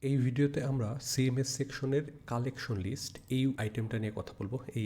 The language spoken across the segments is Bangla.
এই ভিডিওতে আমরা সিএমএস সেকশনের কালেকশন লিস্ট এই আইটেমটা নিয়ে কথা বলবো। এই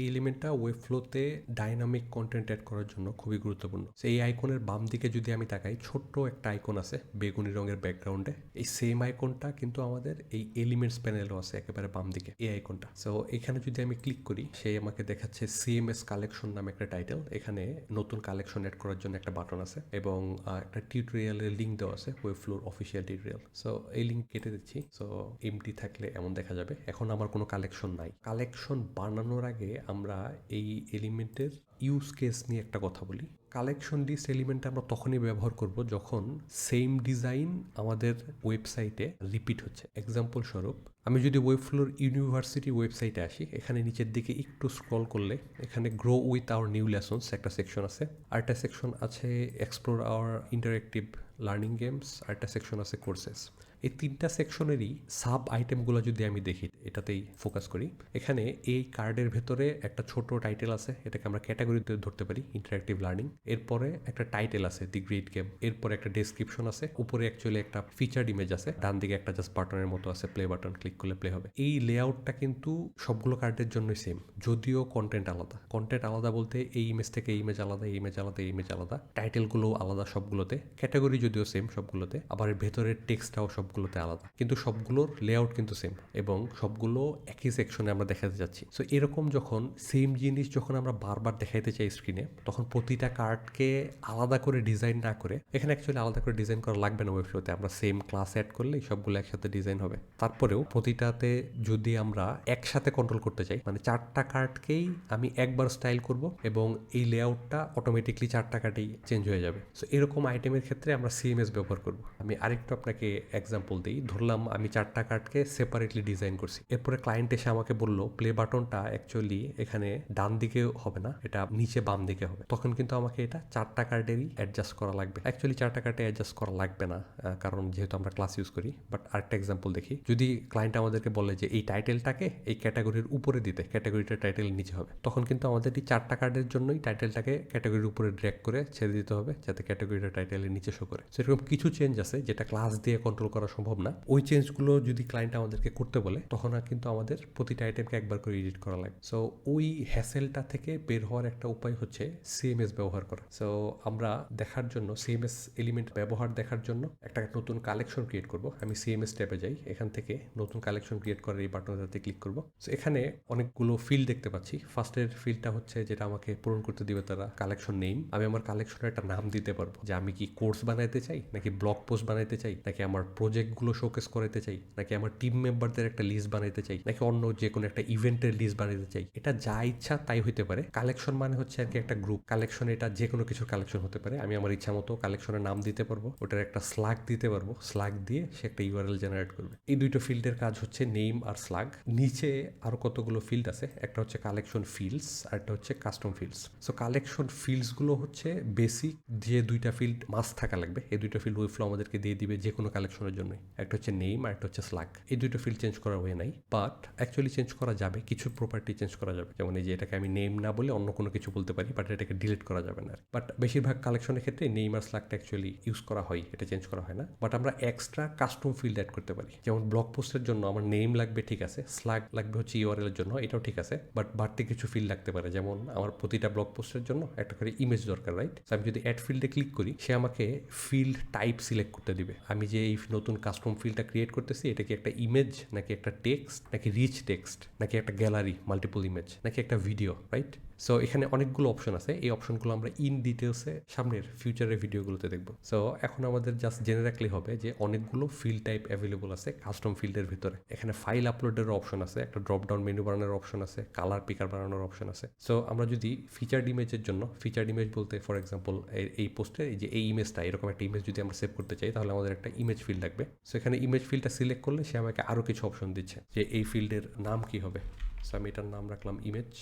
এলিমেন্টটা ওয়েবফ্লোতে ডাইনামিক কন্টেন্ট অ্যাড করার জন্য খুবই গুরুত্বপূর্ণ। এই আইকনের বাম দিকে যদি আমি তাকাই, ছোট্ট একটা আইকন আছে বেগুনি রঙের ব্যাকগ্রাউন্ডে। এই সেম আইকনটা কিন্তু আমাদের এই এলিমেন্টস প্যানেলও আছে একেবারে বাম দিকে, এই আইকনটা। সো এখানে যদি আমি ক্লিক করি, সেই আমাকে দেখাচ্ছে সিএমএস কালেকশন নামে একটা টাইটেল। এখানে নতুন কালেকশন অ্যাড করার জন্য একটা বাটন আছে এবং একটা টিউটোরিয়ালের লিঙ্ক দেওয়া আছে, ওয়েবফ্লোর অফিসিয়াল টিউটোরিয়াল। সো এই লিঙ্ক কেটে দিচ্ছি। সো এমটি থাকলে এমন দেখা যাবে। এখন আমার কোনো কালেকশন নাই। কালেকশন বানানোর আগে আমরা এই এলিমেন্টের ইউজ কেস নিয়ে একটা কথা বলি। কালেকশন লিস্ট এলিমেন্টটা আমরা তখনই ব্যবহার করব যখন সেম ডিজাইন আমাদের ওয়েবসাইটে রিপিট হচ্ছে। এক্সাম্পল স্বরূপ, আমি যদি ওয়েবফ্লোর ইউনিভার্সিটি ওয়েবসাইটে আসি, এখানে নিচের দিকে একটু স্ক্রল করলে এখানে grow with our new lessons একটা সেকশন আছে, আরেকটা সেকশন আছে explore our interactive learning games, আরেকটা সেকশন আছে কোর্সেস। এই তিনটা সেকশনেরই সাব আইটেমগুলো যদি আমি দেখি, এটাতেই ফোকাস করি। এখানে এই কার্ডের ভেতরে একটা ছোট টাইটেল আছে, এটাকে আমরা ক্যাটাগরিতে ধরতে পারি, ইন্টারেক্টিভ লার্নিং। এরপরে একটা টাইটেল আছে, দি গ্রেট গেম। এরপরে একটা ডেসক্রিপশন আছে, উপরে অ্যাকচুয়ালি একটা ফিচার্ড ইমেজ আছে, ডান দিকে একটা জাস্ট বাটনের মতো আছে, প্লে বাটন, ক্লিক করলে প্লে হবে। এই লেআউটটা কিন্তু সবগুলো কার্ডের জন্যই সেম, যদিও কন্টেন্ট আলাদা। কন্টেন্ট আলাদা বলতে এই ইমেজ থেকে এই ইমেজ আলাদা, এই ইমেজ আলাদা, এই ইমেজ আলাদা, টাইটেলগুলো আলাদা সবগুলোতে, ক্যাটাগরি যদিও সেম সবগুলোতে, আবার ভেতরের টেক্সটটাও সবগুলোতে আলাদা, কিন্তু সবগুলোর লেআউট কিন্তু সেম এবং সবগুলো একই সেকশনে আমরা দেখাতে যাচ্ছি। সো এরকম যখন সেম জিনিস যখন আমরা বারবার দেখাইতে চাই স্ক্রিনে, তখন প্রতিটা কার্ডকে আলাদা করে ডিজাইন না করে, এখানে অ্যাকচুয়ালি আলাদা করে ডিজাইন করা লাগবে না ওয়েবফ্লোতে, আমরা সেম ক্লাস অ্যাড করলেই সবগুলো একসাথে ডিজাইন হবে। তারপরেও প্রতিটাতে যদি আমরা একসাথে কন্ট্রোল করতে চাই, মানে চারটা কার্ডকেই আমি একবার স্টাইল করব এবং এই লেআউটটা অটোমেটিকলি চারটা কার্ডেই চেঞ্জ হয়ে যাবে। সো এরকম আইটেমের ক্ষেত্রে আমরা সিএমএস ব্যবহার করব। আমি আরেকটু আপনাকে এক্সাম্পল দিই। ধরলাম আমি চারটা কার্ডকে সেপারেটলি ডিজাইন করছি, এরপরে ক্লায়েন্ট এসে আমাকে বললো প্লে বাটনটা অ্যাকচুয়ালি এখানে ডান দিকে হবে না, এটা নিচে বাম দিকে হবে। তখন কিন্তু আমাকে এটা চারটা কার্ডেরই অ্যাডজাস্ট করা লাগবে। অ্যাকচুয়ালি চারটা কার্ডে অ্যাডজাস্ট করা লাগবে না, কারণ যেহেতু আমরা ক্লাস ইউজ করি। বাট আরেকটা এক্সাম্পল দেখি, যদি ক্লায়েন্ট আমাদেরকে বলে যে এই টাইটেলটাকে এই ক্যাটাগরির উপরে দিতে, ক্যাটাগরিটা টাইটেলের নিচে হবে, তখন কিন্তু আমাদের এই চারটা কার্ডের জন্যই টাইটেলটাকে ক্যাটাগরির উপরে ড্র্যাগ করে ছেড়ে দিতে হবে, যাতে ক্যাটাগরিটা টাইটেলের নিচে শো করে। সেরকম কিছু চেঞ্জ আছে যেটা ক্লাস দিয়ে কন্ট্রোল করা সম্ভব না। ওই চেঞ্জগুলো যদি ক্লায়েন্ট আমাদেরকে করতে বলে, তখন আর কিন্তু আমাদের প্রতিটা আইটেমকে একবার করে এডিট করা লাগে। সো ওই হ্যাসেলটা থেকে বের হওয়ার একটা উপায় হচ্ছে সিএমএস ব্যবহার করা। সো আমরা দেখার জন্য সিএমএস এলিমেন্ট ব্যবহার দেখার জন্য একটা নতুন কালেকশন ক্রিয়েট করব। আমি সিএমএস ট্যাবে যাই, এখান থেকে নতুন কালেকশন ক্রিয়েট করার এই বাটনটাতে ক্লিক করব। সো এখানে অনেকগুলো ফিল্ড দেখতে পাচ্ছি। ফার্স্টের ফিল্ডটা হচ্ছে যেটা আমাকে পূরণ করতে দিবে তারা, কালেকশন নেম। আমি আমার কালেকশনের একটা নাম দিতে পারবো, যে আমি কি কোর্স বানাইতে চাই, নাকি ব্লগ পোস্ট বানাইতে চাই, নাকি আমার প্রজেক্টগুলো শোকেস করাইতে চাই, নাকি আমার টিম মেম্বারদের একটা লিস্ট বানাইতে চাই, নাকি অন্য যে কোনো একটা ইভেন্টের লিস্ট বানাইতে চাই। এটা যা ইচ্ছা তাই হইতে পারে। কালেকশন মানে হচ্ছে আর কি একটা গ্রুপ। কালেকশন এটা যে কোনো কিছুর কালেকশন হতে পারে। আমি আমার ইচ্ছা মতো কালেকশনের নাম দিতে পারবো, ওটার একটা স্লাগ দিতে পারবো, স্লাগ দিয়ে সে একটা ইউআরএল জেনারেট করবে। এই দুইটো ফিল্ডের কাজ হচ্ছে নেম আর স্লাগ। নিচে আরো কতগুলো ফিল্ড আছে, একটা হচ্ছে কালেকশন ফিল্ডস আর একটা হচ্ছে custom fields. So collection fields গুলো হচ্ছে বেসিক যে দুইটা ফিল্ড মাস্ট থাকা লাগবে। এই দুইটা ফিল্ড ওয়েবফ্লো আমাদেরকে দিয়ে দিবে যে কোনো কালেকশনের জন্য। একটা হচ্ছে নেম আর একটা হচ্ছে স্লাগ। এই দুইটা ফিল্ড চেঞ্জ করার ওয়ে নাই, বাট অ্যাকচুয়ালি চেঞ্জ করা যাবে, কিছু প্রপার্টি চেঞ্জ করা যাবে। যেমন এই যে এটাকে আমি নেম না বলে অন্য কোনো কিছু বলতে পারি, বাট এটাকে ডিলিট করা যাবে না। বাট বেশিরভাগ কালেকশনের ক্ষেত্রে নেম আর স্লাগটা অ্যাকচুয়ালি ইউজ করা হয়, এটা চেঞ্জ করা হয় না। বাট আমরা এক্সট্রা কাস্টম ফিল্ড অ্যাড করতে পারি। যেমন ব্লগ পোস্টের জন্য আমার নেম লাগবে, ঠিক আছে, স্লাগ লাগবে হচ্ছে ইউআরএল এর জন্য, এটাও ঠিক আছে। বাট বাড়তি কিছু ফিল্ড লাগতে পারে, যেমন আমার প্রতিটা ব্লগ পোস্টের জন্য একটা করে ইমেজ দরকার, রাইট? আমি যদি অ্যাড ফিল্ডে ক্লিক করি, সে আমাকে ফিল্ড টাইপ সিলেক্ট করতে দিবে। আমি যে এই নতুন কাস্টম ফিল্ডটা ক্রিয়েট করতেছি, এটা কি একটা ইমেজ, নাকি একটা টেক্সট, নাকি রিচ টেক্সট, নাকি একটা গ্যালারি মাল্টিপল ইমেজ, নাকি একটা ভিডিও, রাইট? সো এখানে অনেকগুলো অপশন আছে। এই অপশনগুলো আমরা ইন ডিটেলসে সামনের ফিউচারের ভিডিওগুলোতে দেখবো। সো এখন আমাদের জাস্ট জেনে রাখলেই হবে যে অনেকগুলো ফিল্ড টাইপ অ্যাভেলেবল আছে কাস্টম ফিল্ডের ভিতরে। এখানে ফাইল আপলোডের অপশন আছে, একটা ড্রপ ডাউন মেনু বানানোর অপশন আছে, কালার পিকার বানানোর অপশন আছে। সো আমরা যদি ফিচার্ড ইমেজের জন্য, ফিচার্ড ইমেজ বলতে ফর এক্সাম্পল এই পোস্টে যে এই ইমেজটা, এরকম একটা ইমেজ যদি আমরা সেভ করতে চাই, তাহলে আমাদের একটা ইমেজ ফিল্ড লাগবে। সো এখানে ইমেজ ফিল্ডটা সিলেক্ট করলে সে আমাকে আরও কিছু অপশন দিচ্ছে যে এই ফিল্ডের নাম কি হবে। সো আমি এটার নাম রাখলাম image,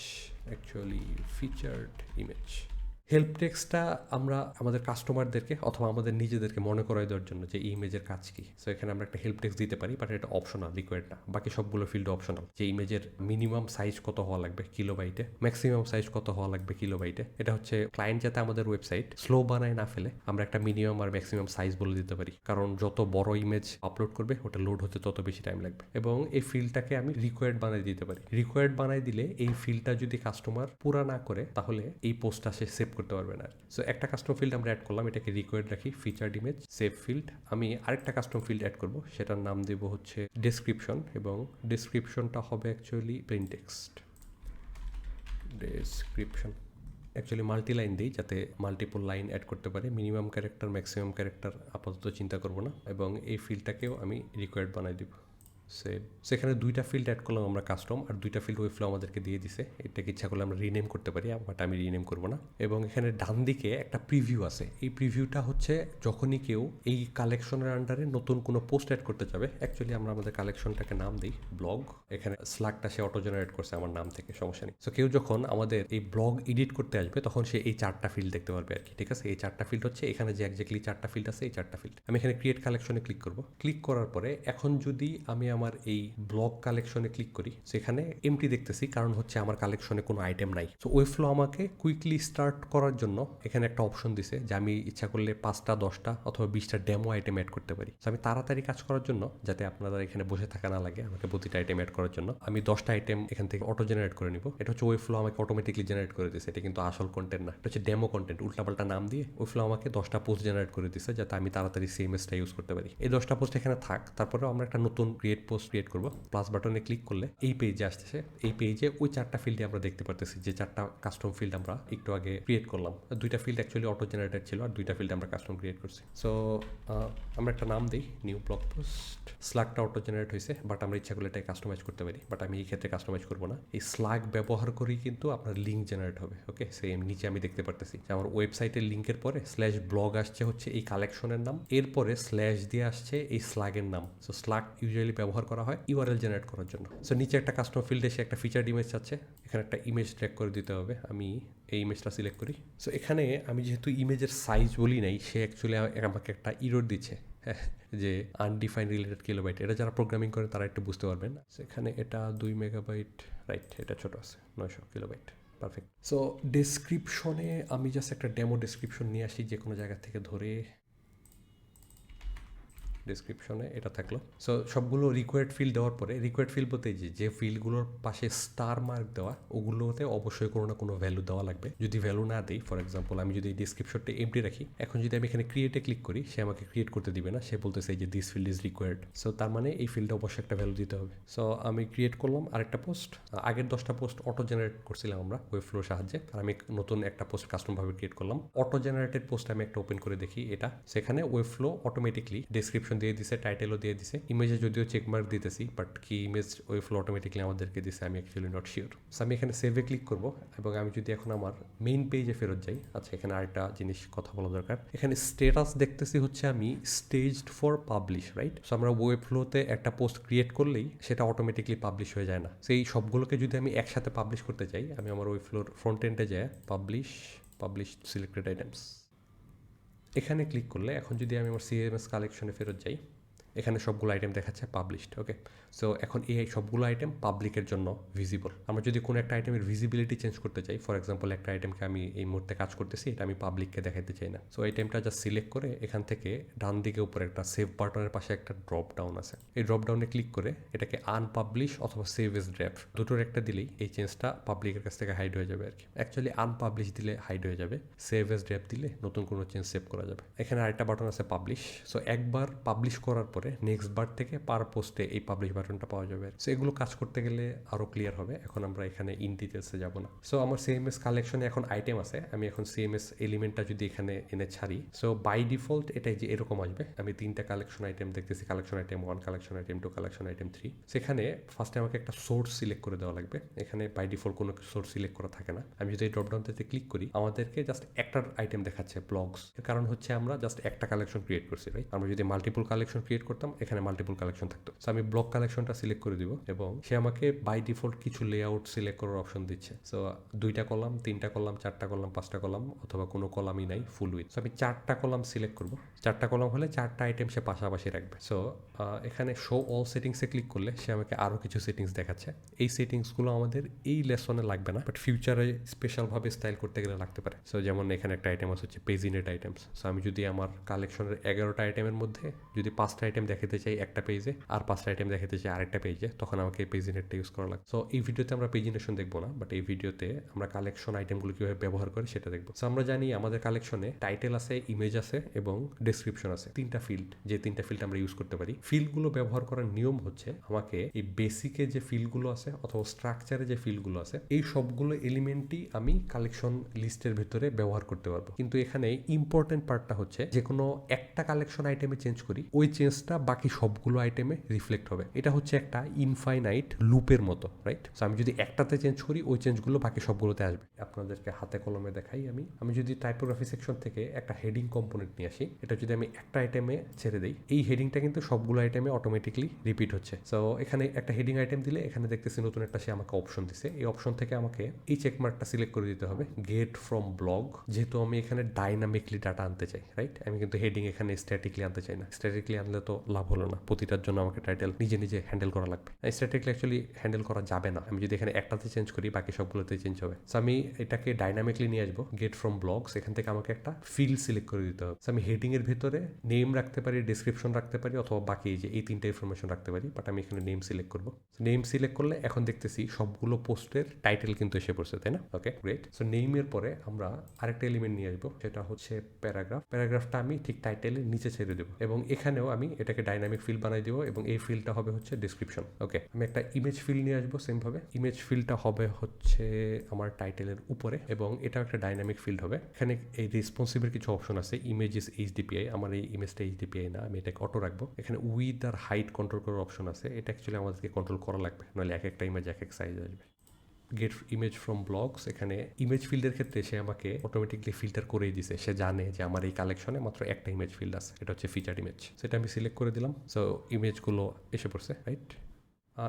actually featured image. Help টেক্সটটা আমরা আমাদের কাস্টমারদেরকে অথবা আমাদের নিজেদেরকে মনে করাই দেওয়ার জন্য যে ইমেজের কাজ কি। সো এখানে আমরা একটা হেল্প টেক্সট দিতে পারি, বাট এটা অপশনাল, রিকোয়ার্ড না। বাকি সবগুলো ফিল্ড অপশনাল। যে ইমেজের মিনিমাম সাইজ কত হওয়া লাগবে কিলোবাইটে, ম্যাক্সিমাম সাইজ কত হওয়া লাগবে কিলোবাইটে, এটা হচ্ছে ক্লায়েন্ট যাতে আমাদের ওয়েবসাইট স্লো বানায় না ফেলে আমরা একটা মিনিমাম আর ম্যাক্সিমাম সাইজ বলে দিতে পারি। কারণ যত বড় ইমেজ আপলোড করবে ওটা লোড হতে তত বেশি টাইম লাগবে। এবং এই ফিল্ডটাকে আমি রিকোয়ার্ড বানিয়ে দিতে পারি। রিকোয়ার্ড বানাই দিলে এই ফিল্ডটা যদি কাস্টমার পুরা না করে তাহলে এই পোস্টটা সে সেভ করতে পারবে না। সো একটা কাস্টম ফিল্ড আমরা অ্যাড করলাম, এটাকে রিকোয়ার্ড রাখি, ফিচার্ড ইমেজ, সেভ ফিল্ড। আমি আরেকটা কাস্টম ফিল্ড অ্যাড করব, সেটার নাম দেব হচ্ছে ডেসক্রিপশন, এবং ডেসক্রিপশনটা হবে actually plane text description. Actually multi line দিই যাতে মাল্টিপল লাইন অ্যাড করতে পারে। মিনিমাম ক্যারেক্টার ম্যাক্সিমাম ক্যারেক্টার আপাতত চিন্তা করবো না, এবং এই ফিল্ডটাকেও আমি রিকোয়ার্ড বানাই দিব। সেখানে দুইটা ফিল্ড অ্যাড করলাম আমরা কাস্টম, আর দুইটা ফিল্ড ওয়েবফ্লো আমাদেরকে দিয়ে দিছে। এটাকে ইচ্ছা করলে আমরা রিনেম করতে পারি, বাট আমি রিনেম করবো না। এবং এখানে ডান দিকে একটা প্রিভিউ আছে। এই প্রিভিউটা হচ্ছে যখনই কেউ এই কালেকশনের আন্ডারে নতুন কোনো পোস্ট অ্যাড করতে যাবে, অ্যাকচুয়ালি আমরা আমাদের কালেকশনটাকে নাম দিই ব্লগ। এখানে স্ল্যাগটা সে অটো জেনারেট করছে আমার নাম থেকে, সমস্যা নেই। সো কেউ যখন আমাদের এই ব্লগ এডিট করতে আসবে তখন সে এই চারটা ফিল্ড দেখতে পারবে আর কি, ঠিক আছে। এই চারটা ফিল্ড হচ্ছে এখানে যে একজাক্টলি চারটা ফিল্ড আছে, এই চারটা ফিল্ড। আমি এখানে ক্রিয়েট কালেকশনে ক্লিক করব। ক্লিক করার পরে এখন যদি আমি আমার এই ব্লগ কালেকশনে ক্লিক করি, সেখানে এমটি দেখতেছি, কারণ হচ্ছে আমার কালেকশনে কোনো আইটেম নাই। সো ওয়েবফ্লো আমাকে কুইকলি স্টার্ট করার জন্য এখানে একটা অপশন দিছে যে আমি ইচ্ছা করলে 5টা 10টা অথবা 20টা ডেমো আইটেম অ্যাড করতে পারি। সো আমি তাড়াতাড়ি কাজ করার জন্য, যাতে আপনারা এখানে বসে থাকা না লাগে আমাকে প্রতিটা আইটেম অ্যাড করার জন্য, আমি 10টা আইটেম এখান থেকে অটো জেনারেট করে নিব। এটা হচ্ছে ওয়েবফ্লো আমাকে অটোমেটিকলি জেনারেট করে দিচ্ছে, এটা কিন্তু আসল কন্টেন্ট না, এটা হচ্ছে ডেমো কন্টেন্ট। উল্টাপাল্টা নাম দিয়ে ওয়েবফ্লো আমাকে 10টা পোস্ট জেনারেট করে দিচ্ছে যাতে আমি তাড়াতাড়ি CMSটা ইউজ করতে পারি। এই 10টা পোস্ট এখানে থাক, তারপরেও আমরা একটা নতুন ক্রিয়েট পোস্ট ক্রিয়েট করবো। প্লাস বাটনে ক্লিক করলে এই পেজে আসতেছে। এই পেজে ওই চারটা ফিল্ডে আমরা দেখতে পারতেছি, যে চারটা কাস্টম ফিল্ড আমরা একটু আগে ক্রিয়েট করলাম। দুইটা ফিল্ড অ্যাকচুয়ালি অটো জেনারেটেড ছিল, আর দুইটা ফিল্ড আমরা কাস্টম ক্রিয়েট করছি। সো আমরা একটা নাম দিই নিউ ব্লগ পোস্ট। স্ল্যাগটা অটো জেনারেট হয়েছে, বাট আমরা ইচ্ছা করলে এটাই কাস্টমাইজ করতে পারি, বাট আমি এই ক্ষেত্রে কাস্টমাইজ করবো না। এই স্ল্যাগ ব্যবহার করেই কিন্তু আপনার লিঙ্ক জেনারেট হবে। ওকে, সেম নিচে আমি দেখতে পারতেছি যে আমার ওয়েবসাইটের লিঙ্কের পরে /ব্লগ আসছে হচ্ছে এই কালেকশনের নাম, এরপরে স্ল্যাশ দিয়ে আসছে এই স্ল্যাগের নাম। সো স্ল্যাগ ইউজুয়ালি ব্যবহার করা হয় URL জেনারেট করার জন্য। সো নিচে একটা কাস্টম ফিল্ডে সে একটা ফিচার্ড ইমেজ চাচ্ছে, এখানে একটা ইমেজ ট্র্যাক করে দিতে হবে। আমি এই ইমেজটা সিলেক্ট করি। সো এখানে আমি যেহেতু ইমেজের সাইজ বলি নাই, সে অ্যাকচুয়ালি আমাকে একটা ইরর দিচ্ছে যে আনডিফাইন্ড রিলেটেড কিলোবাইট। এটা যারা প্রোগ্রামিং করেন তারা একটু বুঝতে পারবেন। সেখানে এটা 2 মেগাবাইট, রাইট, এটা ছোটো আছে 900 কিলোবাইট, পারফেক্ট। সো ডেসক্রিপশনে আমি জাস্ট একটা ডেমো ডেসক্রিপশন নিয়ে আসি যে কোনো জায়গা থেকে ধরে। ডেসক্রিপশনে এটা থাকলো। সো সবগুলো রিকোয়ার্ড ফিল্ড দেওয়ার পরে, রিকোয়ার্ড ফিল্ড বলতে যে ফিল্ডগুলোর পাশে স্টার মার্ক দেওয়া, ওগুলোতে অবশ্যই কোনো না কোনো ভ্যালু দেওয়া লাগবে। যদি ভ্যালু না দিই, ফর এক্সাম্পল আমি যদি ডিসক্রিপশনটা এমটি রাখি, এখন যদি আমি এখানে ক্রিয়েটে ক্লিক করি, সে আমাকে ক্রিয়েট করতে দিবে না, সে বলতেছে যে this field is required. So তার মানে এই ফিল্ডে অবশ্যই একটা ভ্যালু দিতে হবে। সো আমি ক্রিয়েট করলাম আরেকটা পোস্ট। আগের 10টা পোস্ট অটো জেনারেট করছিলাম আমরা ওয়েবফ্লোর সাহায্যে, আর আমি নতুন একটা পোস্ট কাস্টমভাবে ক্রিয়েট করলাম। অটো জেনারেটেড পোস্ট আমি একটা ওপেন করে দেখি, এটা সেখানে ওয়েবফ্লো অটোমেটিকলি ডেসক্রিপশন দিয়ে দিছে, টাইটেল দিয়ে দিছে, ইমেজে যদিও চেকমার্ক দিতেছি, বাট কি ইমেজ ওয়েবফ্লো অটোমেটিকলি আমাদেরকে দিছে আমি অ্যাকচুয়ালি নট শিওর। সো আমি এখানে সেভে ক্লিক করব, এবং আমি যদি এখন আমার মেইন পেজে ফেরত যাই, আচ্ছা এখানে আরেকটা জিনিস কথা বলা দরকার। এখানে স্ট্যাটাস দেখতেছি হচ্ছে আমি staged for publish, right. So আমরা ওয়েবফ্লোতে একটা পোস্ট ক্রিয়েট করলেই সেটা অটোমেটিকলি পাবলিশ হয়ে যায় না। সেই সবগুলোকে যদি আমি একসাথে পাবলিশ করতে চাই, আমি আমার ওয়েবফ্লোর ফ্রন্ট এন্ডে যাই, পাবলিশ সিলেক্টেড আইটেমস, এখানে ক্লিক করলে এখন যদি আমি আমার CMS কালেকশনে ফেরত যাই, এখানে সবগুলো আইটেম দেখাচ্ছে পাবলিশড। ওকে, সো এখন এই সবগুলো আইটেম পাবলিকের জন্য ভিজিবল। আমরা যদি কোনো একটা আইটেমের ভিজিবিলিটি চেঞ্জ করতে চাই, ফর এক্সাম্পল একটা আইটেমকে আমি এই মুহূর্তে কাজ করতেছি, এটা আমি পাবলিককে দেখাতে চাই না। সো আইটেমটা জাস্ট সিলেক্ট করে এখান থেকে ডান দিকে উপরে একটা সেভ বাটনের পাশে একটা ড্রপ ডাউন আছে, এই ড্রপ ডাউনে ক্লিক করে এটাকে আনপাবলিশ অথবা সেভ এজ ড্রাফট দুটোর একটা দিলেই এই চেঞ্জটা পাবলিকের কাছ থেকে হাইড হয়ে যাবে আর কি। অ্যাকচুয়ালি আনপাবলিশ দিলে হাইড হয়ে যাবে, সেভ এজ ড্রাফট দিলে নতুন কোনো চেঞ্জ সেভ করা যাবে। এখানে আরেকটা বাটন আছে পাবলিশ। সো একবার পাবলিশ করার পরে নেক্সট বার থেকে পার পোস্টে এই পাবলিশ বাটনটা পাওয়া যাবে। সো এগুলো কাজ করতে গেলে আরও ক্লিয়ার হবে। এখন আমরা এখানে ইন ডিটেলসে যাব না। সো আমার CMS কালেকশনে এখন আইটেম আছে, আমি এখন CMS এলিমেন্টটা যদি এখানে এনে ছাড়ি, সো বাই ডিফল্ট এটাই যে এরকম আসবে। আমি 3টা কালেকশন আইটেম দেখতেছি, collection item 1, collection item 2, collection item 3। সেখানে ফার্স্টে আমাকে একটা সোর্স সিলেক্ট করে দেওয়া লাগবে। এখানে বাই ডিফল্ট কোনো সোর্স সিলেক্ট করা থাকে না। আমি যদি এই ড্রপডাউনটাতে ক্লিক করি, আমাদেরকে জাস্ট একটার আইটেম দেখাচ্ছে ব্লগস। এর কারণ হচ্ছে আমরা জাস্ট একটা কালেকশন ক্রিয়েট করছি, রাইট। আমরা যদি মাল্টিপল কালেকশন ক্রিয়েট করতাম, এখানে মাল্টিপল কালেকশন থাকতো। সো আমি ব্লক কালেকশনটা সিলেক্ট করে দিব এবং সে আমাকে বাই ডিফল্ট কিছু লেআউট সিলেক্ট করার অপশন দিচ্ছে। সো 2টা কলাম, 3টা কলাম, 4টা কলাম, 5টা কলাম অথবা কোনো কলামই নাই, ফুল উইথ। সো আমি 4টা কলাম সিলেক্ট করব। 4টা কলাম হলে 4টা আইটেম সে পাশাপাশি রাখবে। সো এখানে শো অল সেটিংসে ক্লিক করলে সে আমাকে আরও কিছু সেটিংস দেখাচ্ছে। এই সেটিংসগুলো আমাদের এই লেসনে লাগবে না, বাট ফিউচারে স্পেশালভাবে স্টাইল করতে গেলে লাগতে পারে। সো যেমন এখানে একটা আইটেম আছে হচ্ছে পেজিনেট আইটেমস। সো আমি যদি আমার কালেকশনের 11টা আইটেমের মধ্যে যদি 5টা আইটেম দেখাতে চাই একটা পেজে আর 5টা আইটেম দেখাতে চাই আরেকটা পেজে, তখন আমাকে পেজিনেটটা ইউজ করা লাগবে। সো এই ভিডিওতে আমরা পেজিনেশন দেখবো না, বাট এই ভিডিওতে আমরা কালেকশন আইটেমগুলো কীভাবে ব্যবহার করে সেটা দেখবো। সো আমরা জানি আমাদের কালেকশনে টাইটেল আছে, ইমেজ আছে এবং ডেসক্রিপশন আছে, 3টা ফিল্ড। যে 3টা ফিল্ড আমরা ইউজ করতে পারি। ফিল্ডগুলো ব্যবহার করার নিয়ম হচ্ছে আমাকে এই বেসিকে যে ফিল্ডগুলো আছে অথবা স্ট্রাকচারে যে ফিল্ডগুলো আছে এই সবগুলো এলিমেন্টই আমি কালেকশন লিস্টের ভিতরে ব্যবহার করতে পারবো। কিন্তু এখানে ইম্পর্টেন্ট পার্টটা হচ্ছে যে কোনো একটা কালেকশন আইটেমে চেঞ্জ করি, ওই চেঞ্জটা বাকি সবগুলো আইটেমে রিফ্লেক্ট হবে। এটা হচ্ছে একটা ইনফাইনাইট লুপের মতো, রাইট? সো আমি যদি একটাতে চেঞ্জ করি ওই চেঞ্জগুলো বাকি সবগুলোতে আসবে। আপনাদেরকে হাতে কলমে দেখাই। আমি যদি টাইপোগ্রাফি সেকশন থেকে একটা হেডিং কম্পোনেন্ট নিয়ে আসি, এটা যদি আমি একটা আইটেমে ছেড়ে দিই, এই হেডিংটা কিন্তু সবগুলো আইটেমে অটোমেটিকলি রিপিট হচ্ছে। সো এখানে একটা হেডিং আইটেম দিলে এখানে দেখতেছি নতুন একটা সে আমাকে অপশন দিছে। এই অপশন থেকে আমাকে এই চেকমার্কটা সিলেক্ট করে দিতে হবে, গেট ফ্রম ব্লগ। যেহেতু আমি এখানে ডাইনামিকলি ডাটা আনতে চাই, রাইট? আমি কিন্তু হেডিং এখানে স্ট্যাটিকলি আনতে চাই না। স্ট্যাটিকলি আনলে তো লাভ হলো না, প্রতিটার জন্য আমাকে টাইটেল নিজে নিজে হ্যান্ডেল করা লাগবে। স্ট্যাটিকলি অ্যাকচুয়ালি হ্যান্ডেল করা যাবে না। আমি যদি এখানে একটাতে চেঞ্জ করি বাকি সবগুলোতে চেঞ্জ হবে। সো আমি এটাকে ডাইনামিকলি নিয়ে আসবো, গেট ফ্রম ব্লগস। এখান থেকে আমাকে একটা ফিল্ড সিলেক্ট করে দিতে হবে। সো আমি হেডিং এর ভিতরে নেম রাখতে পারি, ডিসক্রিপশন রাখতে পারি অথবা বাকি যে এই 3টা ইনফরমেশন রাখতে পারি, বাট আমি এখানে নেম সিলেক্ট করবো। নেম সিলেক্ট করলে এখন দেখতেছি সবগুলো পোস্টের টাইটেল কিন্তু এসে পড়ছে, তাই না? ওকে, গ্রেট। সো নেমের পরে আমরা আরেকটা এলিমেন্ট নিয়ে আসবো, সেটা হচ্ছে প্যারাগ্রাফ। প্যারাগ্রাফটা আমি ঠিক টাইটেলের নিচে ছেড়ে দেবো এবং এখানেও আমি এটাকে ডাইনামিক ফিল্ড বানাই দেবো এবং এই ফিল্ডটা হবে হচ্ছে ডিসক্রিপশন। ওকে, আমি একটা ইমেজ ফিল্ড নিয়ে আসবো সেম ভাবে। ইমেজ ফিল্ডটা হবে হচ্ছে আমার টাইটেলের উপরে এবং এটাও একটা ডাইনামিক ফিল্ড হবে। এখানে এই রেসপন্সিভের কিছু অপশন আছে, ইমেজ ইজ এইচডিপিআই। আমার এই ইমেজটা এইচডিপিআই না, আমি এটাকে অটো রাখবো। এখানে উইথ আর হাইট কন্ট্রোল করার অপশন আছে, এটা অ্যাকচুয়ালি আমাদেরকে কন্ট্রোল করা লাগবে, নাহলে এক একটা ইমেজ এক এক সাইজ আসবে। গেট ইমেজ ফ্রম ব্লগস, এখানে ইমেজ ফিল্ডের ক্ষেত্রে সে আমাকে অটোমেটিকলি ফিল্টার করেই দিছে। সে জানে যে আমার এই কালেকশনে মাত্র একটা ইমেজ ফিল্ড আছে, এটা হচ্ছে ফিচার্ড ইমেজ। সেটা আমি সিলেক্ট করে দিলাম। সো ইমেজগুলো এসে পড়ছে, রাইট?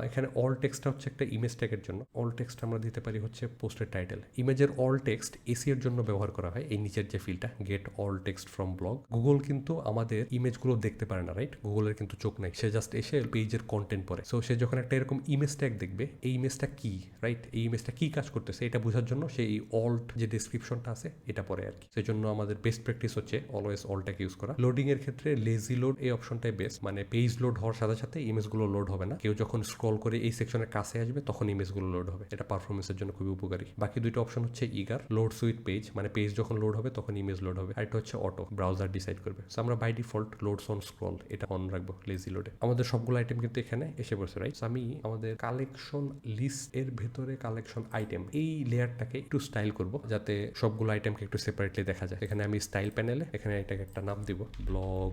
এখানে অল টেক্সটটা হচ্ছে একটা ইমেজ ট্যাগের জন্য। অল টেক্সট আমরা দিতে পারি হচ্ছে পোস্টের টাইটেল। ইমেজের অল টেক্সট এসি এর জন্য ব্যবহার করা হয়, এই নিচের যে ফিল্ডটা gate all text from blog. Google কিন্তু আমাদের ইমেজগুলো দেখতে পারে না, রাইট? গুগলের কিন্তু চোখ নাই, সে জাস্ট এসে পেজের কন্টেন্ট পড়ে। সো সে যখন একটা এরকম ইমেজ ট্যাগ দেখবে, এই ইমেজটা কি, রাইট? এই ইমেজটা কি কাজ করতেছে এটা বোঝার জন্য সে এই অল্ট যে ডেসক্রিপশনটা আছে এটা পড়ে আর কি। সেই জন্য আমাদের বেস্ট প্র্যাকটিস হচ্ছে অলওয়েজ অলটাকে ইউজ করা। লোডিং এর ক্ষেত্রে লেজি লোড এই অপশনটাই বেস্ট, মানে পেজ লোড হওয়ার সাথে সাথে ইমেজগুলো লোড হবে না। কেউ যখন স্ক্রল করে এই সেকশনের কাছে আসবে তখন ইমেজগুলো লোড হবে, এটা পারফরমেন্সের জন্য খুবই উপকারী। বাকি দুইটা অপশন হচ্ছে ইগার, লোড সুইট পেজ, মানে পেজ যখন লোড হবে তখন ইমেজ লোড হবে। আর এটা হচ্ছে অটো, ব্রাউজার ডিসাইড করবে। সো আমরা by default loads on scroll এটা অন রাখবো, লেজি লোডে। আমাদের সবগুলো আইটেম কিন্তু এখানে এসে পড়ছে, রাইট? আমি আমাদের কালেকশন লিস্ট এর ভেতরে কালেকশন আইটেম এই লেয়ারটাকে একটু স্টাইল করব যাতে সবগুলো আইটেমকে একটু সেপারেটলি দেখা যায়। এখানে আমি স্টাইল প্যানেলে এখানে এটাকে একটা নাম দিব, ব্লগ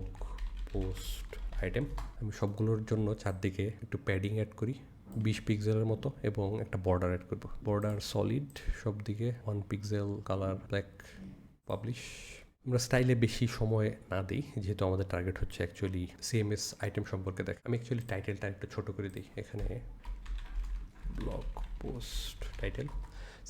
পোস্ট আইটেম। আমি সবগুলোর জন্য চারদিকে একটু প্যাডিং অ্যাড করি 20 পিক্সেলের মতো এবং একটা বর্ডার অ্যাড করবো, বর্ডার সলিড সব দিকে 1 পিক্সেল, কালার ব্ল্যাক, পাবলিশ। আমরা স্টাইলে বেশি সময় না দিই যেহেতু আমাদের টার্গেট হচ্ছে অ্যাকচুয়ালি সিএমএস আইটেম সম্পর্কে দেখ। আমি অ্যাকচুয়ালি টাইটেলটা একটু ছোটো করে দিই, এখানে ব্লগ পোস্ট টাইটেল।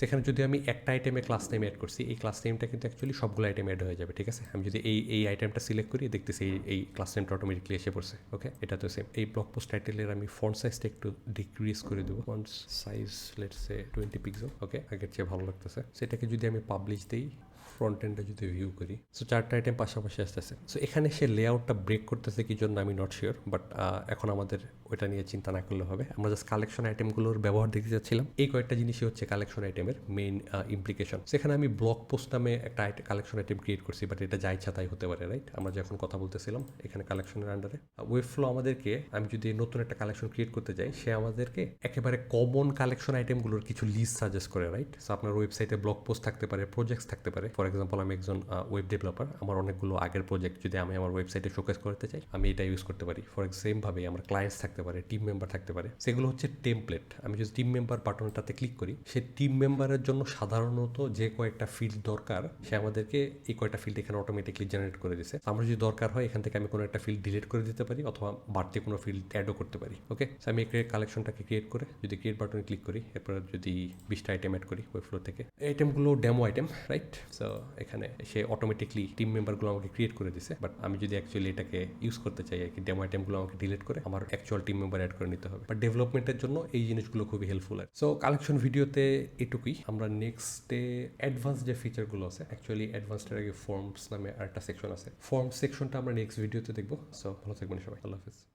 সেখানে যদি আমি একটা আইটেমে ক্লাস নেম অ্যাড করছি, এই ক্লাস নেমটা কিন্তু অ্যাকচুয়ালি সবগুলো আইটেম অ্যাড হয়ে যাবে, ঠিক আছে? আমি যদি এই আইটেমটা সিলেক্ট করি দেখতেছি এই ক্লাস নেমটা অটোমেটিকলি এসে পড়ছে। ওকে, এটা তো সেম। এই ব্লগ পোস্ট টাইটেলের আমি ফন্ট সাইজটা একটু ডিক্রিজ করে দেবো, font size let's say 20 pixel. Okay, আগের চেয়ে ভালো লাগতেছে। সেটাকে যদি আমি পাবলিশ দিই, ফ্রন্ট এন্ডে যদি ভিউ করি, সো চারটা আইটেম পাশাপাশি আসতেছে। সো এখানে সে লেআউটটা ব্রেক করতেছে কি জন্য আমি নট শিওর, বাট এখন আমাদের ওইটা নিয়ে চিন্তা না করলে হবে। আমরা জাস্ট কালেকশন আইটেমগুলোর ব্যবহার দেখতে যাচ্ছিলাম। এই কয়েকটা জিনিসই হচ্ছে কালেকশন আইটেমের মেইন ইমপ্লিকেশন। সেখানে আমি ব্লগ পোস্ট নামে একটা কালেকশন আইটেম ক্রিয়েট করছি, বাট এটা যা ইচ্ছা তাই হতে পারে, রাইট? আমরা যখন কথা বলতেছিলাম এখানে কালেকশনের আন্ডারে ওয়েবফ্লো আমাদেরকে, আমি যদি নতুন একটা কালেকশন ক্রিয়েট করতে যাই, সে আমাদেরকে একেবারে কমন কালেকশন আইটেমগুলোর কিছু লিস্ট সাজেস্ট করে, রাইট? সো আপনার ওয়েবসাইটে ব্লগ পোস্ট থাকতে পারে, প্রজেক্টস থাকতে পারে, ফর এক্সাম্পল আমি একজন ওয়েব ডেভেলপার, আমার অনেকগুলো আগের প্রজেক্ট যদি আমি আমার ওয়েবসাইটে শোকেস করতে চাই, আমি এটা ইউজ করতে পারি। ফর সেমভাবে আমার ক্লায়েন্টস থাকতে পারে, টিম মেম্বার থাকতে পারে, সেগুলো হচ্ছে টেমপ্লেট। আমি যদি টিম মেম্বার বাটনটাতে ক্লিক করি, সে টিম মেম্বারের জন্য সাধারণত যে কয়েকটা ফিল্ড দরকার সে আমাদেরকে এই কয়েকটা ফিল্ড এখানে অটোমেটিকলি জেনারেট করে দিছে। আমার যদি দরকার হয় এখান থেকে আমি কোনো একটা ফিল্ড ডিলিট করে দিতে পারি অথবা বাড়তি কোনো ফিল্ড অ্যাডও করতে পারি। ওকে, আমি কালেকশনটাকে ক্রিয়েট করে যদি ক্রিয়েট বাটনে ক্লিক করি, এরপর যদি 20টা আইটেম অ্যাড করি ওয়েবফ্লো থেকে, আইটেমগুলো ডেমো আইটেম, রাইট? সো এখানে সে অটোমেটিকলি টিম মেম্বারগুলো আমাকে ক্রিয়েট করে দিছে। বাট আমি যদি অ্যাকচুয়ালি এটাকে ইউজ করতে চাই আর কি, ডেমো আইটেমগুলো আমাকে ডিলিট করে আমার অ্যাকচুয়াল টিম মেম্বার অ্যাড করে নিতে হবে। বাট ডেভেলপমেন্টের জন্য এই জিনিসগুলো খুবই হেল্পফুল। সো কালেকশন ভিডিওতে এটুকুই। আমরা নেক্সটে অ্যাডভান্স যে ফিচারগুলো আছে, অ্যাকচুয়ালি অ্যাডভান্সটার আগে ফর্মস নামে আরেকটা সেকশন আছে, ফর্ম সেকশনটা আমরা নেক্সট ভিডিওতে দেখবো। সো ভালো থাকবেন সবাই, আল্লাহ হাফিজ।